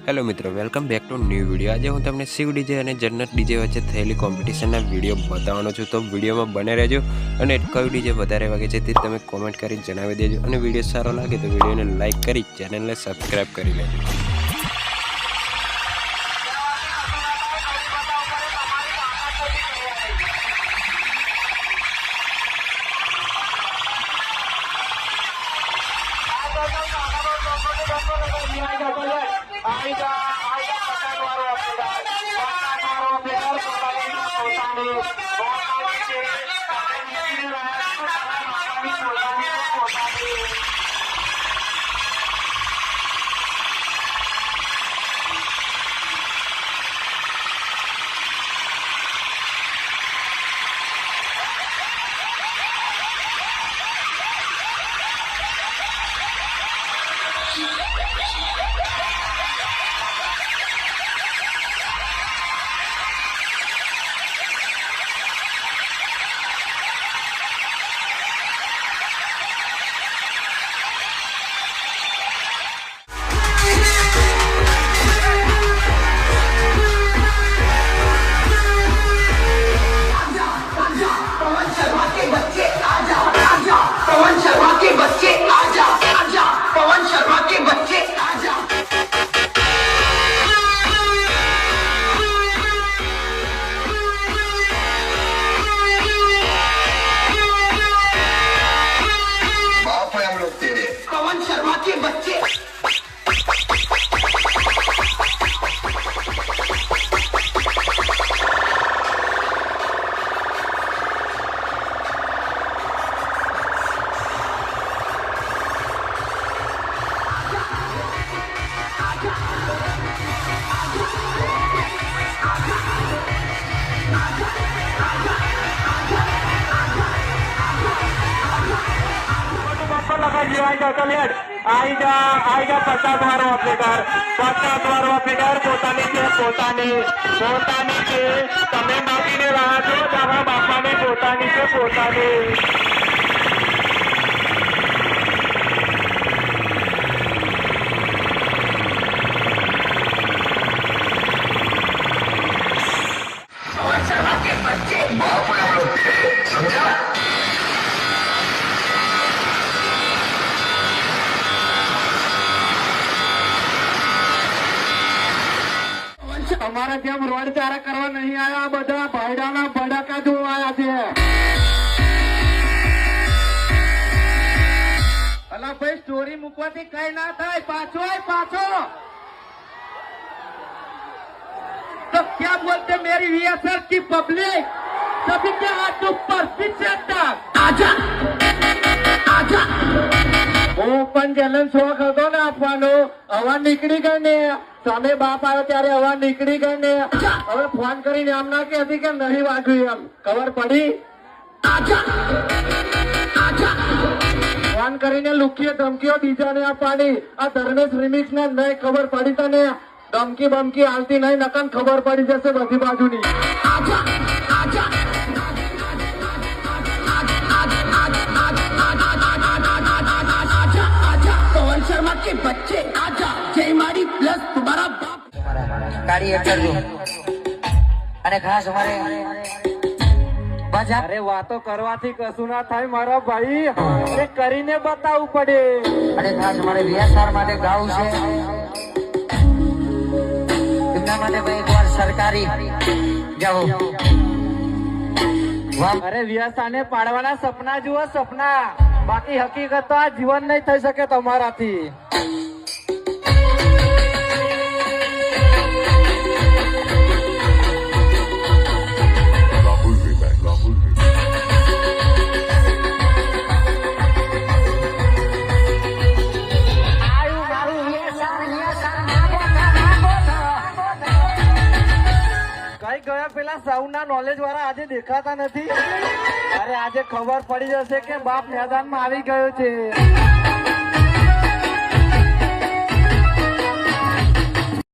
Hello मित्रों, welcome back to new video. आज हूँ तमने शिव डीजे और जन्नत डीजे वच्चे थयेली कॉम्पिटिशन विडियो बताववानो छुं। तो विडियो में बने रहेजो और कयो डीजे वधारे वागे छे ते तमे कॉमेंट करी जणावी देजो और विडियो सारो लागे तो विडियो ने लाइक करी चेनल ने सब्सक्राइब करी लेजो। आईजा 50 वारो ऑपरेटर 50 वारो ऑपरेटर પોતાની છે તમે માગીને રાહ જો તારા બાપાની પોતાની છે પોતાની हमारा जेम रोड चारा करवा नहीं आया बड़ा भाईडाना बड़ा का जो आया थे अला भाई स्टोरी मुकवाती कई ना था पाछो तो क्या बोलते मेरी वीएसएल की पब्लिक सभी के हाथ ऊपर पीछे तक आजा आजा ओपन चैलेंज शौक હતો ને આપવાનો હવા નીકળી ગઈ ને સામે બાપ આવ્યો ત્યારે હવા નીકળી ગઈ ને હવે ફોન કરીને આમ ના કે હતી કે નહીં વાગ્યું એમ ખબર પડી ફોન કરીને લુકીએ ધમકીઓ બીજાને આપવાની આ ધર્મેશ રિમિક્સ ને નહીં ખબર પડી તને ધમકી બમકી હાલતી નહીં નકન ખબર પડી જશે બધી બાજુની शर्मा के बच्चे आजा जय मारी प्लस तुम्हारा बाप કાર્ય કરજો અને ખાસ અમારે બજા અરે વાતો કરવાથી કશું ના થાય મારા ભાઈ અરે કરીને બતાવવું પડે અને ખાસ અમારે વિયાસાર માટે ગાવું છે તેમના માટે ભાઈ એકવાર સરકારી જાઓ અરે વિયાસાને પાડવાના સપના જુઓ સપના બાકી હકીકત તો આ જીવન નહીં થઈ શકે તમારાથી કઈ ગયા પેલા સૌના નોલેજ વાળા આજે દેખાતા નથી અરે આજે ખબર પડી જશે કે બાપ મેદાનમાં આવી ગયો છે